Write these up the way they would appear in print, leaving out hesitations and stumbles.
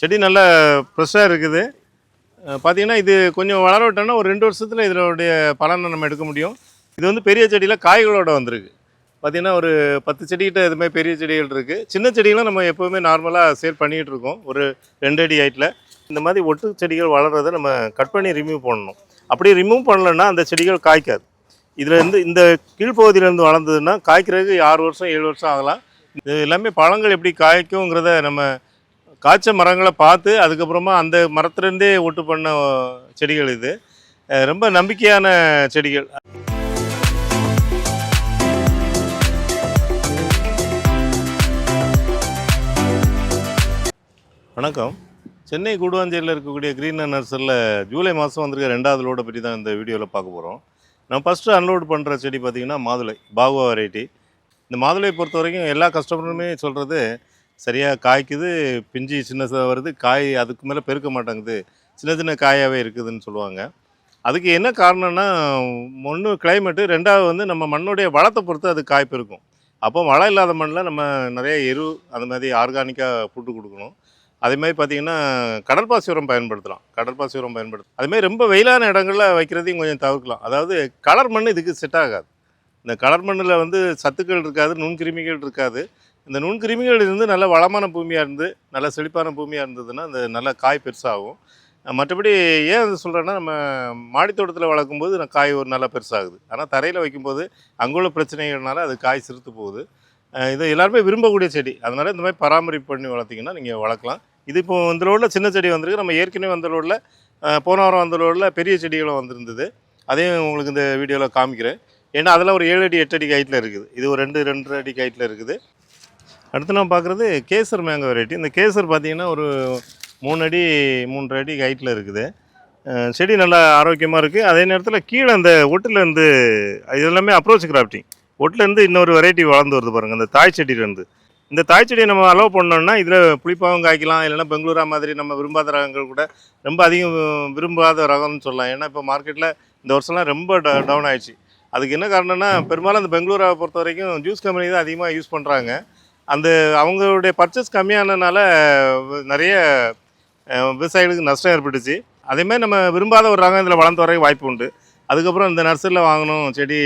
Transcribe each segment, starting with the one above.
செடி நல்லா ஃப்ரெஷ்ஷாக இருக்குது. பார்த்தீங்கன்னா, இது கொஞ்சம் வளர விட்டோம்னா ஒரு 2 வருஷத்துல இதனுடைய பலனை நம்ம எடுக்க முடியும். இது வந்து பெரிய செடியில காய்களோட வந்திருக்கு. பார்த்தீங்கன்னா, ஒரு 10 செடிகிட்ட இது மாரி பெரிய செடிகள் இருக்கு. சின்ன செடிகளும் நம்ம எப்பவுமே நார்மலா சேல் பண்ணிட்டு இருக்கோம். ஒரு 2 அடி ஹைட்ல. இந்த மாதிரி ஒட்டு செடிகள் வளர்றத நம்ம கட் பண்ணி ரிமூவ் பண்ணணும். அப்படி ரிமூவ் பண்ணலன்னா அந்த செடிகள் காய்க்காது. இதுல இருந்து இந்த கீழ்ப்பகுதியிலேருந்து வளர்ந்ததுன்னா காய்க்கிறதுக்கு 6 வருஷம் 7 வருஷம் ஆகலாம். இது எல்லாமே பழங்கள் எப்படி காய்க்குங்கிறத நம்ம காய்ச்ச மரங்களை பார்த்து அதுக்கப்புறமா அந்த மரத்துலேருந்தே ஒட்டு பண்ண செடிகள் இது. ரொம்ப நம்பிக்கையான செடிகள். வணக்கம். சென்னை கூடுவாஞ்சேரியில் இருக்கக்கூடிய கிரீன் நர்சரியில் ஜூலை மாதம் வந்திருக்க 2வது லோடை பற்றி தான் இந்த வீடியோவில் பார்க்க போகிறோம். நான் ஃபஸ்ட்டு அன்லோட் பண்ணுற செடி பார்த்திங்கன்னா மாதுளை, பாகுவா வெரைட்டி. இந்த மாதுளையை பொறுத்த வரைக்கும் எல்லா கஸ்டமருமே சொல்கிறது சரியாக காய்க்குது, பிஞ்சு சின்னதாக வருது, காய் அதுக்கு மேலே பெருக்க மாட்டேங்குது, சின்ன சின்ன காயாகவே இருக்குதுன்னு சொல்லுவாங்க. அதுக்கு என்ன காரணம்னா, ஒன்று கிளைமேட்டு, 2வது வந்து நம்ம மண்ணுடைய வளத்தை பொறுத்து அது காய் பெருக்கும். அப்போ வளம் இல்லாத மண்ணில் நம்ம நிறைய எரு அந்த மாதிரி ஆர்கானிக்காக போட்டு கொடுக்கணும். அதேமாதிரி பார்த்திங்கன்னா கடற்பாசி உரம் பயன்படுத்தலாம். அதேமாதிரி ரொம்ப வெயிலான இடங்களில் வைக்கிறதையும் கொஞ்சம் தவிர்க்கலாம். அதாவது கலர் மண் இதுக்கு செட் ஆகாது. இந்த கலர் மண்ணில் வந்து சத்துக்கள் இருக்காது, நுண்கிருமிகள் இருக்காது. இந்த நுண்கிருமிகள் இருந்து நல்ல வளமான பூமியாக இருந்து நல்ல செழிப்பான பூமியாக இருந்ததுன்னா அந்த நல்ல காய் பெருசாகும். மற்றபடி ஏன் அது சொல்கிறேன்னா, நம்ம மாடித்தோட்டத்தில் வளர்க்கும்போது காய் ஒரு நல்லா பெருசாகுது. ஆனால் தரையில் வைக்கும்போது அங்குள்ள பிரச்சனைகள்னால அது காய் சிறுத்து போகுது. இதை எல்லாருமே விரும்பக்கூடிய செடி. அதனால் இந்த மாதிரி பராமரிப்பு பண்ணி வளர்த்திங்கன்னா நீங்கள் வளர்க்கலாம். இது இப்போ இந்த ரோடில் சின்ன செடி வந்திருக்கு. நம்ம ஏற்கனவே வந்த ரோடில் போன வாரம் வந்த ரோடில் பெரிய செடிகளும் வந்திருந்தது. அதையும் உங்களுக்கு இந்த வீடியோவில் காமிக்கிறேன். ஏன்னா அதெல்லாம் ஒரு 7 அடி 8 அடி ஹைட்டில் இருக்குது. இது ஒரு 2 அடி ஹைட்டில் இருக்குது. அடுத்து நம்ம பார்க்குறது கேசர் மேங்கோ வெரைட்டி. இந்த கேசர் பார்த்திங்கன்னா ஒரு 3 அடி 3.5 அடி ஹைட்டில் இருக்குது. செடி நல்லா ஆரோக்கியமாக இருக்குது. அதே நேரத்தில் கீழே அந்த ஒட்டுலேருந்து இது எல்லாமே அப்ரோச் கிராஃப்டிங். ஒட்டுலேருந்து இன்னொரு வெரைட்டி வளர்ந்து வருது பாருங்கள், அந்த தாய் செடியிலேருந்து. இந்த தாய் செடியை நம்ம அலோவ் பண்ணோம்னா இதில் புளிப்பாகவும் காய்க்கலாம். இல்லைனா பெங்களூரா மாதிரி நம்ம விரும்பாத ரகங்கள் கூட ரொம்ப அதிகம் விரும்பாத ரகம்னு சொல்லலாம். ஏன்னா இப்போ மார்க்கெட்டில் இந்த வருஷம்லாம் ரொம்ப டவுன் ஆகிடுச்சு. அதுக்கு என்ன காரணம்னா, பெரும்பாலும் அந்த பெங்களூராவை பொறுத்த வரைக்கும் ஜூஸ் கம்பெனி தான் அதிகமாக யூஸ் பண்ணுறாங்க. அந்த அவங்களுடைய பர்ச்சேஸ் கம்மியானதுனால நிறைய விவசாயிகளுக்கு நஷ்டம் ஏற்பட்டுச்சு. அதேமாதிரி நம்ம விரும்பாத ஒரு ரகம் இதில் வளர்ந்து வர வாய்ப்பு உண்டு. அதுக்கப்புறம் இந்த நர்சரியில் வாங்கணும், செடி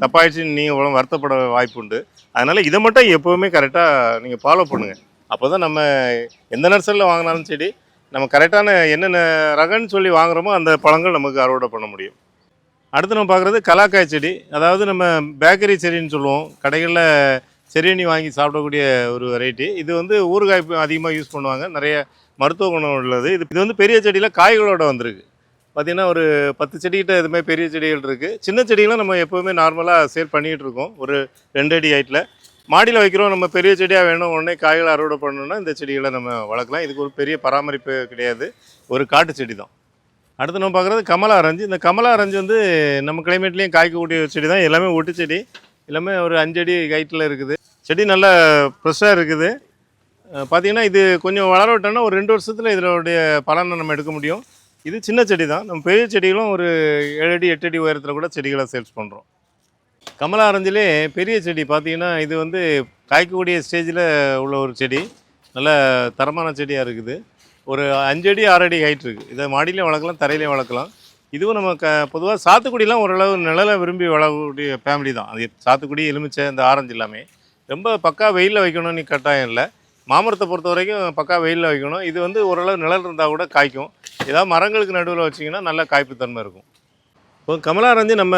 தப்பாயிடுச்சுன்னு நீங்கள் வருத்தப்பட வாய்ப்பு உண்டு. அதனால் இதை மட்டும் எப்போவுமே கரெக்டாக நீங்கள் ஃபாலோ பண்ணுங்கள். அப்போ தான் நம்ம எந்த நர்சரியில் வாங்கினாலும் செடி நம்ம கரெக்டான என்னென்ன ரகம்னு சொல்லி வாங்குகிறோமோ அந்த பழங்கள் நமக்கு அறுவடை பண்ண முடியும். அடுத்து நம்ம பார்க்குறது கலாக்காய் செடி. அதாவது நம்ம பேக்கரி செடின்னு சொல்லுவோம். கடைகளில் செரியணி வாங்கி சாப்பிடக்கூடிய ஒரு வெரைட்டி. இது வந்து ஊறுகாய் அதிகமாக யூஸ் பண்ணுவாங்க. நிறைய மருத்துவ குணம் உள்ளது. இது வந்து பெரிய செடியில் காய்களோடு வந்திருக்கு. பார்த்திங்கன்னா ஒரு 10 செடிகிட்ட இதுமாதிரி பெரிய செடிகள் இருக்குது. சின்ன செடிகளும் நம்ம எப்போவுமே நார்மலாக சேல் பண்ணிகிட்டு இருக்கோம். ஒரு 2 அடி ஹைட்டில். மாடியில் வைக்கிறோம், நம்ம பெரிய செடியாக வேணும், உடனே காய்களை அறுவடை பண்ணணுன்னா இந்த செடிகளை நம்ம வளர்க்கலாம். இதுக்கு ஒரு பெரிய பராமரிப்பு கிடையாது, ஒரு காட்டு செடி தான். அடுத்து நம்ம பார்க்குறது கமலா ஆரஞ்சு. இந்த கமலா ஆரஞ்சு வந்து நம்ம கிளைமேட்லேயும் காய்க்கக்கூடிய செடி தான். எல்லாமே ஒட்டு செடி. எல்லாமே ஒரு 5 அடி ஹைட்டில் இருக்குது. செடி நல்லா ஃப்ரெஷ்ஷாக இருக்குது. பார்த்திங்கன்னா இது கொஞ்சம் வளர விட்டோம்னா ஒரு 2 வருஷத்தில் இதனுடைய பலனை நம்ம எடுக்க முடியும். இது சின்ன செடி தான். நம்ம பெரிய செடிகளும் ஒரு 7 அடி 8 அடி உயரத்தில் கூட செடிகளை சேல்ஸ் பண்ணுறோம். கமலா ஆரஞ்சிலே பெரிய செடி பார்த்திங்கன்னா இது வந்து காய்க்கக்கூடிய ஸ்டேஜில் உள்ள ஒரு செடி. நல்ல தரமான செடியாக இருக்குது. ஒரு 5 அடி 6 அடி ஹைட் இருக்குது. இதை மாடியிலையும் வளர்க்கலாம், தரையிலையும் வளர்க்கலாம். இதுவும் நம்ம பொதுவாக சாத்துக்குடிலாம் ஓரளவு நிழலை விரும்பி வளரக்கூடிய ஃபேமிலி தான். அது சாத்துக்குடி, எலுமிச்சை, இந்த ஆரஞ்சு எல்லாமே ரொம்ப பக்கா வெயிலில் வைக்கணும்னு கட்டாயம் இல்லை. மாமரத்தை பொறுத்த வரைக்கும் பக்கா வெயிலில் வைக்கணும். இது வந்து ஓரளவு நிழல் இருந்தால் கூட காய்க்கும். ஏதாவது மரங்களுக்கு நடுவில் வச்சிங்கன்னா நல்ல காய்ப்புத்தன்மை இருக்கும். இப்போ கமலா ஆரஞ்சு நம்ம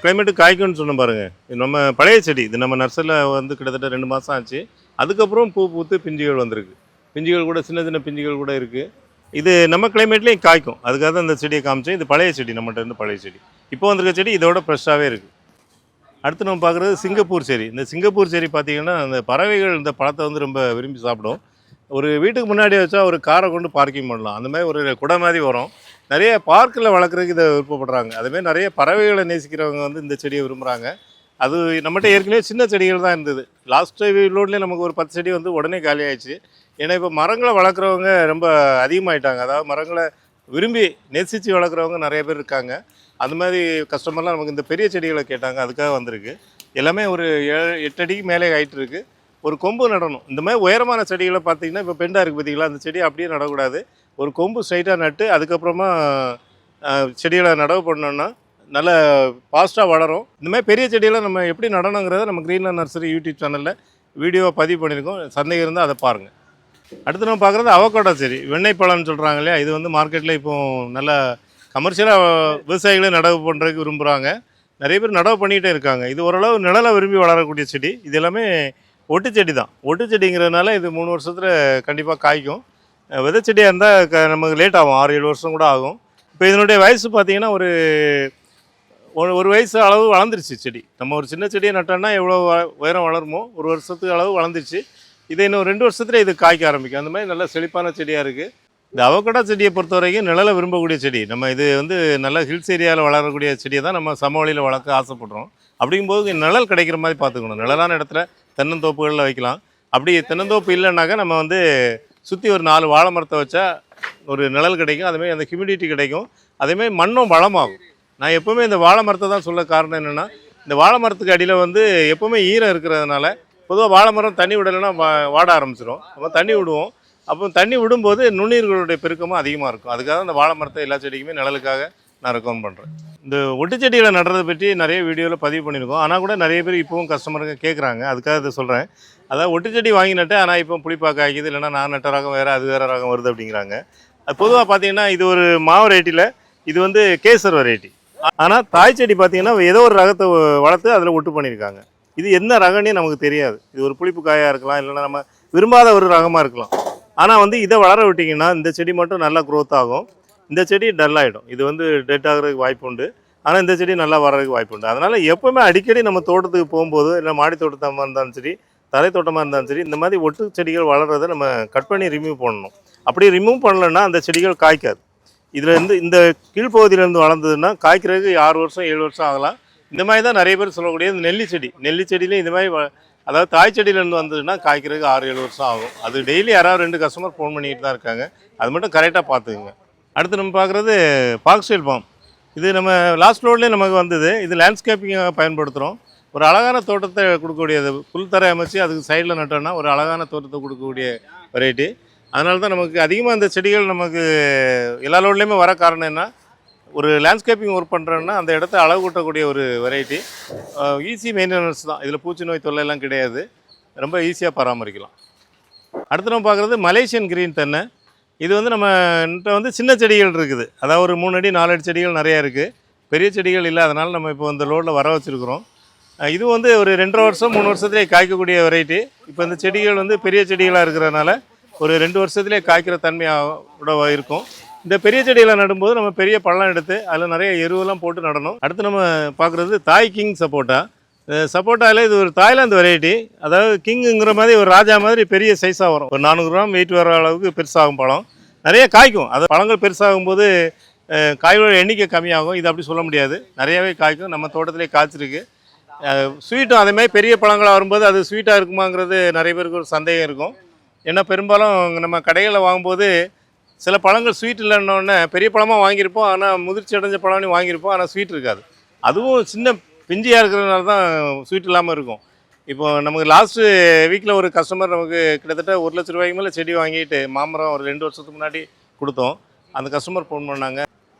கிளைமேட்டுக்கு காய்க்கும்னு சொன்ன பாருங்கள். இது நம்ம பழைய செடி. இது நம்ம நர்சரியில் வந்து கிட்டத்தட்ட 2 மாதம் ஆச்சு. அதுக்கப்புறம் பூ பூத்து பிஞ்சுகள் வந்திருக்கு. பிஞ்சுகள் கூட சின்ன சின்ன பிஞ்சுகள் கூட இருக்குது. இது நம்ம கிளைமேட்லேயும் காய்க்கும். அதுக்காக தான் இந்த செடியை காமிச்சேன். இது பழைய செடி, நம்மகிட்ட இருந்து பழைய செடி. இப்போ வந்திருக்க செடி இதோட ஃப்ரெஷ்ஷாகவே இருக்குது. அடுத்து நம்ம பார்க்குறது சிங்கப்பூர் செடி. இந்த சிங்கப்பூர் செடி பார்த்திங்கன்னா அந்த பறவைகள் இந்த பழத்தை வந்து ரொம்ப விரும்பி சாப்பிடும். ஒரு வீட்டுக்கு முன்னாடி வச்சா ஒரு காரை கொண்டு பார்க்கிங் பண்ணலாம். அந்த மாதிரி ஒரு குடை மாதிரி வரும். நிறைய பார்க்கில் வளர்க்குறதுக்கு இதை விருப்பப்படுறாங்க. அதுமாதிரி நிறைய பறவைகளை நேசிக்கிறவங்க வந்து இந்த செடியை விரும்புகிறாங்க. அது நம்மகிட்ட ஏற்கனவே சின்ன செடிகள் தான் இருந்தது. லாஸ்ட் லோட்லேயே நமக்கு ஒரு 10 செடி வந்து உடனே காலி ஆயிடுச்சு. ஏன்னா இப்போ மரங்களை வளர்க்குறவங்க ரொம்ப அதிகமாகிட்டாங்க. அதாவது மரங்களை விரும்பி நேசித்து வளர்க்குறவங்க நிறைய பேர் இருக்காங்க. அந்த மாதிரி கஸ்டமர்லாம் நமக்கு இந்த பெரிய செடிகளை கேட்டாங்க. அதுக்காக வந்திருக்கு. எல்லாமே ஒரு 7 8 அடிக்கு மேலே ஹைட் இருக்குது. ஒரு கொம்பு நடணும். இந்த மாதிரி உயரமான செடிகளை பார்த்தீங்கன்னா இப்போ பெண்டா இருக்குது பார்த்தீங்களா, அந்த செடி அப்படியே நடக்கூடாது. ஒரு கொம்பு ஸ்ட்ரைட்டாக நட்டு அதுக்கப்புறமா செடிகளை நடவு பண்ணோன்னா நல்லா ஃபாஸ்ட்டாக வளரும். இந்த மாதிரி பெரிய செடியெல்லாம் நம்ம எப்படி நடணுங்கிறத நம்ம கிரீன்லேண்ட் நர்சரி யூடியூப் சேனலில் வீடியோவை பதிவு பண்ணியிருக்கோம். சந்தேகம் இருந்தால் அதை பாருங்கள். அடுத்து நம்ம பார்க்குறது அவகோடா செடி, வெண்ணெய் பழம்னு சொல்கிறாங்க இல்லையா. இது வந்து மார்க்கெட்டில் இப்போ நல்லா கமர்ஷியலாக விவசாயிகளே நடவு பண்ணுறதுக்கு விரும்புகிறாங்க. நிறைய பேர் நடவு பண்ணிக்கிட்டே இருக்காங்க. இது ஓரளவு நிழலை விரும்பி வளரக்கூடிய செடி. இது எல்லாமே ஒட்டு செடி தான். ஒட்டு செடிங்கிறதுனால இது 3 வருஷத்தில் கண்டிப்பாக காய்க்கும். விதை செடியாக இருந்தால் நமக்கு லேட் ஆகும், 6-7 வருஷம் கூட ஆகும். இப்போ இதனுடைய வயசு பார்த்திங்கன்னா ஒரு வயசு அளவு வளர்ந்துருச்சு செடி. நம்ம ஒரு சின்ன செடியை நட்டோம்னா எவ்வளோ உயரம் வளருமோ ஒரு வருஷத்துக்கு அளவு வளர்ந்துருச்சு. இதை இன்னும் 2 வருஷத்துல இது காய்க்க ஆரம்பிக்கும். அந்த மாதிரி நல்ல செழிப்பான செடியாக இருக்குது. இந்த அவகோடா செடியை பொறுத்த வரைக்கும் நிழலை விரும்பக்கூடிய செடி. நம்ம இது வந்து நல்ல ஹில்ஸ் ஏரியாவில் வளரக்கூடிய செடியை தான் நம்ம சமவெளியில் வளர்க்க ஆசைப்படுறோம். அப்படிங்கும்போது நிழல் கிடைக்கிற மாதிரி பார்த்துக்கணும். நிழலான இடத்துல தென்னந்தோப்புகளில் வைக்கலாம். அப்படி தென்னந்தோப்பு இல்லைன்னாக்கா நம்ம வந்து சுற்றி ஒரு 4 வாழை மரத்தை வச்சா ஒரு நிழல் கிடைக்கும். அதுமாதிரி அந்த ஹியூமிடிட்டி கிடைக்கும். அதேமாதிரி மண்ணும் வளமாகும். நான் எப்போவுமே இந்த வாழை மரத்தை தான் சொல்ல காரணம் என்னென்னா, இந்த வாழை மரத்துக்கு அடியில் வந்து எப்போவுமே ஈரம் இருக்கிறதுனால பொதுவாக வாழை மரம் தண்ணி விடலைன்னா வாட ஆரம்பிச்சிடும். நம்ம தண்ணி விடுவோம். அப்போ தண்ணி விடும்போது நுண்ணுயிர்களுடைய பெருக்கமும் அதிகமாக இருக்கும். அதுக்காக அந்த வாழை மரத்தை எல்லா செடிக்குமே நிழலுக்காக நான் ரெக்கமெண்ட் பண்ணுறேன். இந்த ஒட்டு செடிகளை நடுறதை பற்றி நிறைய வீடியோவில் பதிவு பண்ணியிருக்கோம். ஆனால் கூட நிறைய பேர் இப்போவும் கஸ்டமருங்க கேட்குறாங்க. அதுக்காக இதை சொல்கிறேன். அதாவது ஒட்டு செடி வாங்கி நட்டேன், ஆனால் இப்போ புளிப்பாக காய்க்குது, இல்லைன்னா நான் நட்ட ரகம் வேறு, அது வேறு ரகம் வருது அப்படிங்கிறாங்க. அது பொதுவாக பார்த்தீங்கன்னா இது ஒரு வெரைட்டியில் இது வந்து கேசர் வெரைட்டி. ஆனால் தாய் செடி பார்த்தீங்கன்னா ஏதோ ஒரு ரகத்தை வளர்த்து அதில் ஒட்டு பண்ணியிருக்காங்க. இது என்ன ரகம்னே நமக்கு தெரியாது. இது ஒரு புளிப்பு காயாக இருக்கலாம், இல்லைன்னா நம்ம விரும்பாத ஒரு ரகமாக இருக்கலாம். ஆனால் வந்து இதை வளர விட்டிங்கன்னா இந்த செடி மட்டும் நல்லா க்ரோத் ஆகும். இந்த செடி டல் ஆகிடும். இது வந்து டெட் ஆகிறதுக்கு வாய்ப்பு உண்டு. ஆனால் இந்த செடி நல்லா வர்றதுக்கு வாய்ப்பு உண்டு. அதனால் எப்போவுமே அடிக்கடி நம்ம தோட்டத்துக்கு போகும்போது, இல்லை மாடி தோட்டமாக இருந்தாலும் சரி, தரை தோட்டமாக இருந்தாலும் சரி, இந்த மாதிரி ஒட்டு செடிகள் வளர்கிறத நம்ம கட் பண்ணி ரிமூவ் பண்ணணும். அப்படி ரிமூவ் பண்ணலைன்னா அந்த செடிகள் காய்க்காது. இதில் இருந்து இந்த கீழ்ப்பகுதியிலேருந்து வளர்ந்ததுன்னா காய்க்கிறதுக்கு 6 வருஷம் 7 வருஷம் ஆகலாம். இந்த மாதிரி தான் நிறைய பேர் சொல்லக்கூடிய இந்த நெல்லி செடியிலையும் இந்த மாதிரி அதாவது தாய் செடியிலேருந்து வந்ததுன்னா காய்க்கிறதுக்கு 6-7 வருஷம் ஆகும். அது டெய்லி யாராவது 2 கஸ்டமர் ஃபோன் பண்ணிட்டு தான் இருக்காங்க. அது மட்டும் கரெக்டாக பார்த்துக்குங்க. அடுத்து நம்ம பார்க்குறது பாக்ஸ்டைல் பாம். இது நம்ம லாஸ்ட் ரோட்லேயே நமக்கு வந்தது. இது லேண்ட்ஸ்கேப்பிங்காக பயன்படுத்துகிறோம். ஒரு அழகான தோட்டத்தை கொடுக்கக்கூடியது. புல்தரை அமைச்சு அதுக்கு சைடில் நட்டோன்னா ஒரு அழகான தோட்டத்தை கொடுக்கக்கூடிய வெரைட்டி. அதனால தான் நமக்கு அதிகமாக இந்த செடிகள் நமக்கு எல்லா ரோட்லேயுமே வர காரணம் என்ன, ஒரு லேண்ட்ஸ்கேப்பிங் ஒர்க் பண்ணுறோன்னா அந்த இடத்த அளவு கூட்டக்கூடிய ஒரு வெரைட்டி. ஈஸி மெயின்டெனன்ஸ் தான். இதில் பூச்சி நோய் தொல்லையெல்லாம் கிடையாது. ரொம்ப ஈஸியாக பராமரிக்கலாம். அடுத்து நம்ம பார்க்குறது மலேசியன் கிரீன் தென்னை. இது வந்து நம்மகிட்ட வந்து சின்ன செடிகள் இருக்குது. அதாவது ஒரு 3 அடி 4 அடி செடிகள் நிறையா இருக்குது. பெரிய செடிகள் இல்லை. அதனால் நம்ம இப்போ இந்த லோடில் வர வச்சுருக்குறோம். இது வந்து ஒரு 2.5 வருஷம் 3 வருஷத்துலேயே காய்க்கக்கூடிய வெரைட்டி. இப்போ இந்த செடிகள் வந்து பெரிய செடிகளாக இருக்கிறதுனால ஒரு 2 வருஷத்துலேயே காய்க்கிற தன்மையோட இருக்கும். இந்த பெரிய செடிகளை நடும்போது நம்ம பெரிய பள்ளம் எடுத்து அதில் நிறைய எருவெல்லாம் போட்டு நடணும். அடுத்து நம்ம பார்க்குறது தாய் கிங் சப்போட்டா. சப்போட்டாவில் இது ஒரு தாய்லாந்து வெரைட்டி. அதாவது கிங்குங்கிற மாதிரி ஒரு ராஜா மாதிரி பெரிய சைஸாக வரும். ஒரு 400 கிராம் வெயிட் வர அளவுக்கு பெருசாகும் பழம். நிறைய காய்க்கும். அது பழங்கள் பெருசாகும்போது காய்களோட எண்ணிக்கை கம்மியாகும். இது அப்படி சொல்ல முடியாது. நிறையாவே காய்க்கும். நம்ம தோட்டத்திலே காய்ச்சிருக்கு. ஸ்வீட்டும் அதேமாதிரி பெரிய பழங்களாக வரும்போது அது ஸ்வீட்டாக இருக்குமாங்கிறது நிறைய பேருக்கு ஒரு சந்தேகம் இருக்கும். ஏன்னா பெரும்பாலும் நம்ம கடைகளில் வாங்கும்போது சில பழங்கள் ஸ்வீட் இல்லைன்னொன்னே பெரிய பழமாக வாங்கியிருப்போம். ஆனால் முதிர்ச்சி அடைஞ்ச பழம்னு வாங்கியிருப்போம். ஆனால் ஸ்வீட் இருக்காது. அதுவும் சின்ன பிஞ்சியாக இருக்கிறதுனால தான் ஸ்வீட் இல்லாமல் இருக்கும். இப்போ நமக்கு லாஸ்ட்டு வீக்கில் ஒரு கஸ்டமர் நமக்கு கிட்டத்தட்ட 1 லட்ச ரூபாய்க்கு மேலே செடி வாங்கிட்டு மாமரம் ஒரு 2 வருஷத்துக்கு முன்னாடி கொடுத்தோம். அந்த கஸ்டமர் ஃபோன் பண்ணாங்க,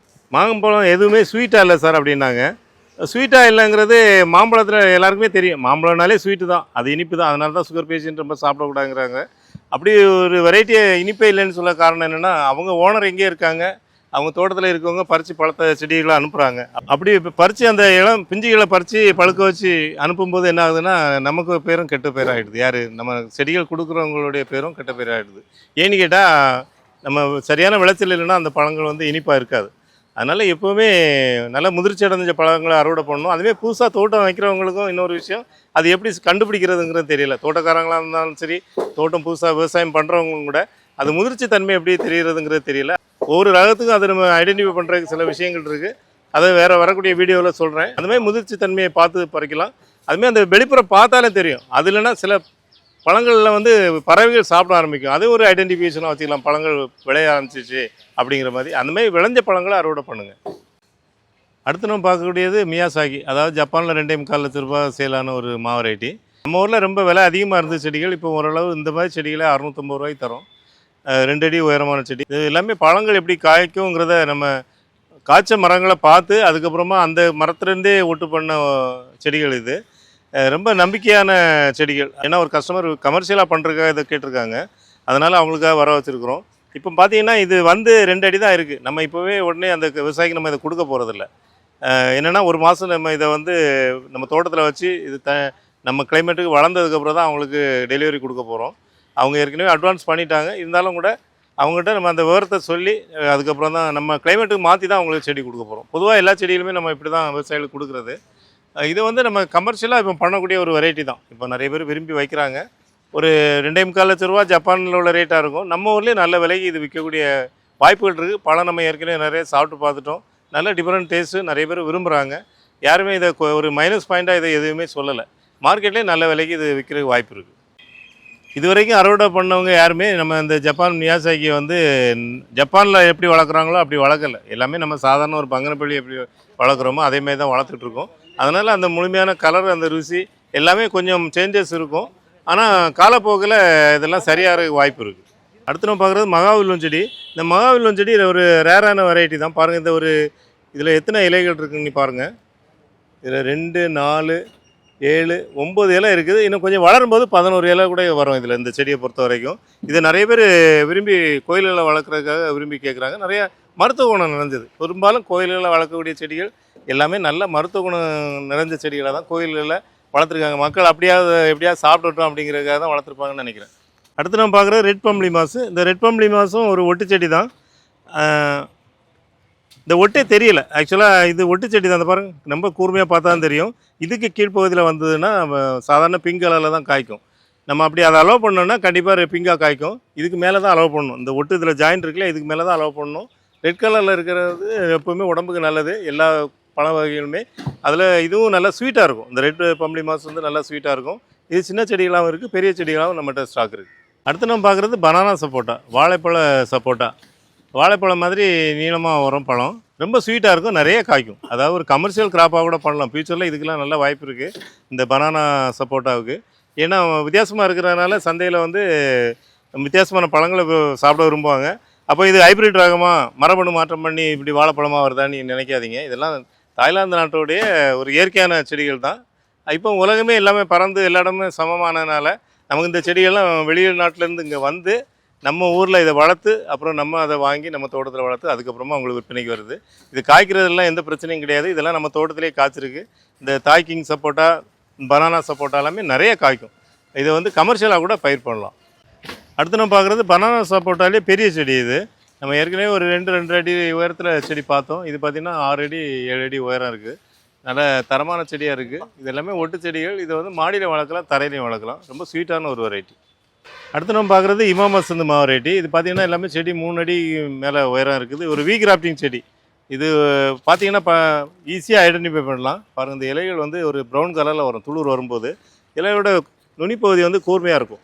மாம்பழம் எதுவுமே ஸ்வீட்டாக இல்லை சார் அப்படின்னாங்க. ஸ்வீட்டாக இல்லைங்கிறது மாம்பழத்தில் எல்லாருக்குமே தெரியும். மாம்பழம்னாலே ஸ்வீட்டு தான், அது இனிப்பு தான். அதனால தான் சுகர் பேஷண்ட் ரொம்ப சாப்பிடக்கூடாதுங்கிறாங்க. அப்படி ஒரு வெரைட்டியை இனிப்பே இல்லைன்னு சொல்ல காரணம் என்னென்னா, அவங்க ஓனர் எங்கேயே இருக்காங்க, அவங்க தோட்டத்தில் இருக்கவங்க பறித்து பழத்தை செடிகளை அனுப்புகிறாங்க. அப்படி இப்போ பறித்து அந்த இளம் பிஞ்சுகளை பறித்து பழுக்க வச்சு அனுப்பும்போது என்ன ஆகுதுன்னா, நமக்கு பேரும் கெட்ட பேராகிடுது. யார் நம்ம செடிகள் கொடுக்குறவங்களுடைய பேரும் கெட்ட பேராகிடுது. ஏன்னு கேட்டால் நம்ம சரியான விளைச்சல் இல்லைன்னா அந்த பழங்கள் வந்து இனிப்பாக இருக்காது. அதனால் எப்போவுமே நல்லா முதிர்ச்சி அடைஞ்ச பழங்களை அறுவடை பண்ணணும். அதுவே புதுசாக தோட்டம் வைக்கிறவங்களுக்கும் இன்னொரு விஷயம், அது எப்படி கண்டுபிடிக்கிறதுங்கிறது தெரியல. தோட்டக்காரங்களாக இருந்தாலும் சரி, தோட்டம் புதுசாக விவசாயம் பண்ணுறவங்களும் கூட அது முதிர்ச்சி தன்மை எப்படி தெரிகிறதுங்கிறது தெரியல. ஒவ்வொரு ரகத்துக்கும் அதை நம்ம ஐடென்டிஃபை பண்ணுறதுக்கு சில விஷயங்கள் இருக்குது. அதை வேறு வரக்கூடிய வீடியோவில் சொல்கிறேன். அதுமாதிரி முதிர்ச்சி தன்மையை பார்த்து பறிக்கலாம். அதுமாதிரி அந்த வெளிப்புறம் பார்த்தாலே தெரியும். அது இல்லைன்னா சில பழங்களில் வந்து பறவைகள் சாப்பிட ஆரம்பிக்கும். அது ஒரு ஐடென்டிஃபிகேஷனாக வச்சுக்கலாம். பழங்கள் விளைய ஆரம்பிச்சிச்சு அப்படிங்கிற மாதிரி. அந்தமாதிரி விளைஞ்ச பழங்களை அறுவடை பண்ணுங்கள். அடுத்து நம்ம பார்க்கக்கூடியது மியாசாகி. அதாவது ஜப்பானில் 2.25 லட்ச ரூபாய் சேலான ஒரு வெரைட்டி. நம்ம ஊரில் ரொம்ப விலை அதிகமாக இருந்த செடிகள் இப்போ ஓரளவு இந்த மாதிரி செடிகளை 650 ரூபாய்க்கு தரோம். 2 அடி உயரமான செடி. இது எல்லாமே பழங்கள் எப்படி காய்க்குங்கிறத நம்ம காய்ச்ச மரங்களை பார்த்து அதுக்கப்புறமா அந்த மரத்துலேருந்தே ஒட்டு பண்ண செடிகள் இது. ரொம்ப நம்பிக்கையான செடிகள். ஏன்னா ஒரு கஸ்டமர் கமர்ஷியலாக பண்ணுறதுக்காக இதை கேட்டிருக்காங்க. அதனால் அவங்களுக்காக வர வச்சுருக்குறோம். இப்போ பார்த்தீங்கன்னா இது வந்து 2 அடி தான் இருக்குது. நம்ம இப்போவே உடனே அந்த விவசாயிக்கு நம்ம இதை கொடுக்க போகிறதில்ல. என்னென்னா ஒரு மாதம் நம்ம இதை வந்து நம்ம தோட்டத்தில் வச்சு இது நம்ம கிளைமேட்டுக்கு வளர்ந்ததுக்கப்புறம் தான் அவங்களுக்கு டெலிவரி கொடுக்க போகிறோம். அவங்க ஏற்கனவே அட்வான்ஸ் பண்ணிட்டாங்க. இருந்தாலும் கூட அவங்ககிட்ட நம்ம அந்த விவரத்தை சொல்லி அதுக்கப்புறம் தான் நம்ம கிளைமேட்டுக்கு மாற்றி தான் அவங்களுக்கு செடி கொடுக்க போகிறோம். பொதுவாக எல்லா செடிகளுமே நம்ம இப்படி தான் விவசாயிகளுக்கு கொடுக்குறது. இது வந்து நம்ம கமர்ஷியலாக இப்போ பண்ணக்கூடிய ஒரு வெரைட்டி தான். இப்போ நிறைய பேர் விரும்பி வைக்கிறாங்க. ஒரு 2,25 லட்ச ரூபா ஜப்பானில் உள்ள ரேட்டாக இருக்கும். நம்ம ஊர்லேயே நல்ல விலைக்கு இது விற்கக்கூடிய வாய்ப்புகள் இருக்குது. பழம் நம்ம ஏற்கனவே நிறைய சாப்பிட்டு பார்த்துட்டோம். நல்ல டிஃப்ரெண்ட் டேஸ்ட்டு நிறைய பேர் விரும்புகிறாங்க. யாருமே இதை ஒரு மைனஸ் பாயிண்ட்டாக இதை எதுவுமே சொல்லலை. மார்க்கெட்லேயே நல்ல விலைக்கு இது விற்கிறதுக்கு வாய்ப்பு இருக்குது. இது வரைக்கும் அறுவடை பண்ணவங்க யாருமே நம்ம இந்த ஜப்பான் மியாசாக்கி வந்து ஜப்பானில் எப்படி வளர்க்குறாங்களோ அப்படி வளர்க்கலை. எல்லாமே நம்ம சாதாரண ஒரு பங்கனப்பள்ளி எப்படி வளர்க்குறோமோ அதேமாதிரி தான் வளர்த்துட்ருக்கோம். அதனால் அந்த முழுமையான கலர், அந்த ருசி எல்லாமே கொஞ்சம் சேஞ்சஸ் இருக்கும். ஆனால் காலப்போக்கில் இதெல்லாம் சரியாக வாய்ப்பு இருக்குது. அடுத்து நம்ம பார்க்குறது மகாவில்வம் செடி. இந்த மகாவில்வம் செடி ஒரு ரேரான வெரைட்டி தான். பாருங்கள், இந்த ஒரு இதில் எத்தனை இலைகள் இருக்குன்னு பாருங்கள். இதில் 2, 4, 7, 9 இலை இருக்குது. இன்னும் கொஞ்சம் வளரும்போது 11 இலை கூட வரும் இதில், இந்த செடியை பொறுத்த வரைக்கும். இதை நிறைய பேர் விரும்பி கோயில்களில் வளர்க்குறதுக்காக விரும்பி கேட்குறாங்க. நிறைய மருத்துவ குணம் நிறைஞ்சது. பெரும்பாலும் கோயில்களில் வளர்க்கக்கூடிய செடிகள் எல்லாமே நல்ல மருத்துவ குணம் நிறைஞ்ச செடிகளை தான் கோயில்களில் வளர்த்துருக்காங்க. மக்கள் எப்படியாவது சாப்பிட்டுட்டோம் அப்படிங்கிறதுக்காக தான் வளர்த்துருப்பாங்கன்னு நினைக்கிறேன். அடுத்து நம்ம பார்க்குறது ரெட் பம்ப்ளி மாஸு. இந்த ரெட் பம்ப்ளி மாஸும் ஒரு ஒட்டு செடி தான். இந்த ஒட்டே தெரியல. ஆக்சுவலாக இது ஒட்டு செடி தான். அந்த பாருங்க, ரொம்ப கூர்மையாக பார்த்தா தான் தெரியும். இதுக்கு கீழ்ப்பகுதியில் வந்ததுன்னா சாதாரண பிங்க் கலரில் தான் காய்க்கும். நம்ம அப்படி அதை அலோவ் பண்ணோன்னா கண்டிப்பாக பிங்காக காய்க்கும். இதுக்கு மேலே தான் அலோவ் பண்ணணும். இந்த ஒட்டு இதில் ஜாயிண்ட் இருக்குல்ல, இதுக்கு மேலே தான் அலோவ் பண்ணணும். ரெட் கலரில் இருக்கிறது எப்போவுமே உடம்புக்கு நல்லது, எல்லா பழ வகைகளுமே. அதில் இதுவும் நல்லா ஸ்வீட்டாக இருக்கும். இந்த ரெட் பம்ப்ளி மாஸ் வந்து நல்லா ஸ்வீட்டாக இருக்கும். இது சின்ன செடிகளாகவும் இருக்குது, பெரிய செடிகளாகவும் நம்மகிட்ட ஸ்டாக் இருக்குது. அடுத்து நம்ம பார்க்குறது பனானா சப்போட்டா, வாழைப்பழ சப்போட்டா. வாழைப்பழம் மாதிரி நீளமாக வரும் பழம். ரொம்ப ஸ்வீட்டாக இருக்கும், நிறைய காய்க்கும். அதாவது ஒரு கமர்ஷியல் கிராப்பாக கூட பண்ணலாம். ஃப்யூச்சரில் இதுக்கெல்லாம் நல்ல வாய்ப்பு இருக்குது இந்த பனானா சப்போட்டாவுக்கு. ஏன்னா வித்தியாசமாக இருக்கிறதுனால சந்தையில் வந்து வித்தியாசமான பழங்களை சாப்பிட விரும்புவாங்க. அப்போ இது ஹைப்ரிட் ரகமாக மரபணு மாற்றம் பண்ணி இப்படி வாழைப்பழமாக வருதான்னு நினைக்காதீங்க. இதெல்லாம் தாய்லாந்து நாட்டோடைய ஒரு இயற்கையான செடிகள் தான். இப்போ உலகமே எல்லாமே பறந்து எல்லா இடமும் சமமானதுனால நமக்கு இந்த செடிகள்லாம் வெளியில் நாட்டிலேருந்து இங்கே வந்து நம்ம ஊரில் இதை வளர்த்து அப்புறம் நம்ம அதை வாங்கி நம்ம தோட்டத்தில் வளர்த்து அதுக்கப்புறமா அவங்களுக்கு விற்பனைக்கு வருது. இது காய்க்கிறதுலாம் எந்த பிரச்சனையும் கிடையாது. இதெல்லாம் நம்ம தோட்டத்திலே காய்ச்சிருக்கு. இந்த தாய் கிங் சப்போட்டா, பனானா சப்போட்டா எல்லாமே நிறைய காய்க்கும். இதை வந்து கமர்ஷியலாக கூட பயிர் பண்ணலாம். அடுத்து நம்ம பார்க்குறது பனானா சப்போட்டாலே பெரிய செடி. இது நம்ம ஏற்கனவே ஒரு 2 அடி உயரத்தில் செடி பார்த்தோம். இது பார்த்திங்கன்னா 6 அடி 7 அடி உயரம் இருக்குது. நல்ல தரமான செடியாக இருக்குது. இது எல்லாமே ஒட்டு செடிகள். இதை வந்து மாடியில் வளர்க்கலாம், தரையிலையும் வளர்க்கலாம். ரொம்ப ஸ்வீட்டான ஒரு வெரைட்டி. அடுத்து நம்ம பார்க்குறது இமாமஸ் இந்த வெரைட்டி. இது பார்த்திங்கன்னா எல்லாமே செடி 3 அடி மேலே உயரம் இருக்குது. ஒரு வீ கிராஃப்டிங் செடி. இது பார்த்திங்கன்னா ஈஸியாக ஐடென்டிஃபை பண்ணலாம். பாருங்கள், இந்த இலைகள் வந்து ஒரு ப்ரௌன் கலரில் வரும். துளிர் வரும்போது இலையோட நுனிப்பகுதி வந்து கூர்மையாக இருக்கும்.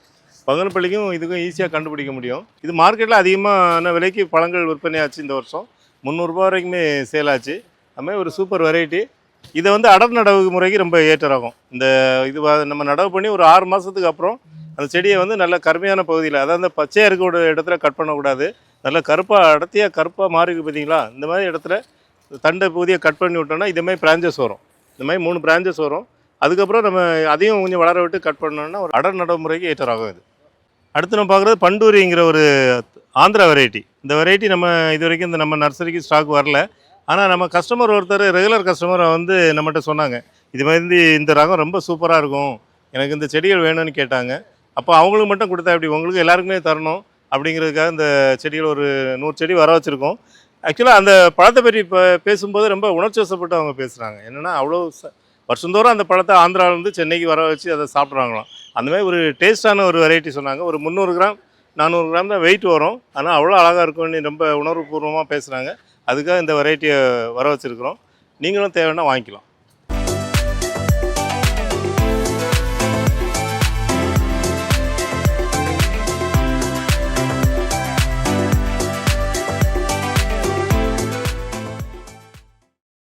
பங்கனப்பள்ளிக்கும் இதுக்கும் ஈஸியாக கண்டுபிடிக்க முடியும். இது மார்க்கெட்டில் அதிகமான விலைக்கு பழங்கள் விற்பனை ஆச்சு. இந்த வருஷம் 300 ரூபா வரைக்குமே சேல் ஆச்சு. அதுமாதிரி ஒரு சூப்பர் வெரைட்டி. இதை வந்து அடர் நடவு முறைக்கு ரொம்ப ஏற்ற ரகம். இந்த இது நம்ம நடவு பண்ணி ஒரு 6 மாதத்துக்கு அப்புறம் அந்த செடியை வந்து நல்ல கருமையான பகுதியில், அதாவது அந்த பச்சையாக இருக்கக்கூடிய இடத்துல கட் பண்ணக்கூடாது. நல்ல கருப்பாக மாறி பார்த்தீங்களா, இந்த மாதிரி இடத்துல தண்டை பகுதியை கட் பண்ணி விட்டோம்னா இதுமாதிரி பிரான்ச்சஸ் வரும். இந்த மாதிரி 3 பிரான்ச்சஸ் வரும். அதுக்கப்புறம் நம்ம அதையும் கொஞ்சம் வளர விட்டு கட் பண்ணோம்னா ஒரு அடர் நடவு முறைக்கு ஏற்ற ரகம் இது. அடுத்து நம்ம பார்க்குறது பண்டூரிங்கிற ஒரு ஆந்திரா வெரைட்டி. இந்த வெரைட்டி நம்ம இது வரைக்கும் இந்த நம்ம நர்சரிக்கு ஸ்டாக் வரல. ஆனால் நம்ம கஸ்டமர் ஒருத்தர் ரெகுலர் கஸ்டமரை வந்து நம்மகிட்ட சொன்னாங்க, இது மாதிரி இந்த ரகம் ரொம்ப சூப்பராக இருக்கும், எனக்கு இந்த செடிகள் வேணும்னு கேட்டாங்க. அப்போ அவங்களுக்கு மட்டும் கொடுத்தா எப்படி, உங்களுக்கு எல்லாருக்குமே தரணும் அப்படிங்கிறதுக்காக இந்த செடிகள் ஒரு 100 செடி வர வச்சுருக்கோம். ஆக்சுவலாக அந்த பழத்தை பற்றி பேசும்போது ரொம்ப உணர்ச்சி வசப்பட்டு அவங்க பேசுகிறாங்க. என்னென்னா அவ்வளோ வருஷந்தோறும் அந்த பழத்தை ஆந்திராவிலேருந்து சென்னைக்கு வர வச்சு அதை சாப்பிட்றாங்களாம். அந்தமாதிரி ஒரு டேஸ்ட்டான ஒரு வெரைட்டி சொன்னாங்க. ஒரு 300 கிராம் 400 கிராம் தான் வெயிட் வரும். ஆனால் அவ்வளோ அழகாக இருக்கும்னு ரொம்ப உணர்வுபூர்வமாக பேசுகிறாங்க. அதுக்காக இந்த வெரைட்டியை வர வச்சுருக்குறோம். நீங்களும் தேவைன்னா வாங்கிக்கலாம்.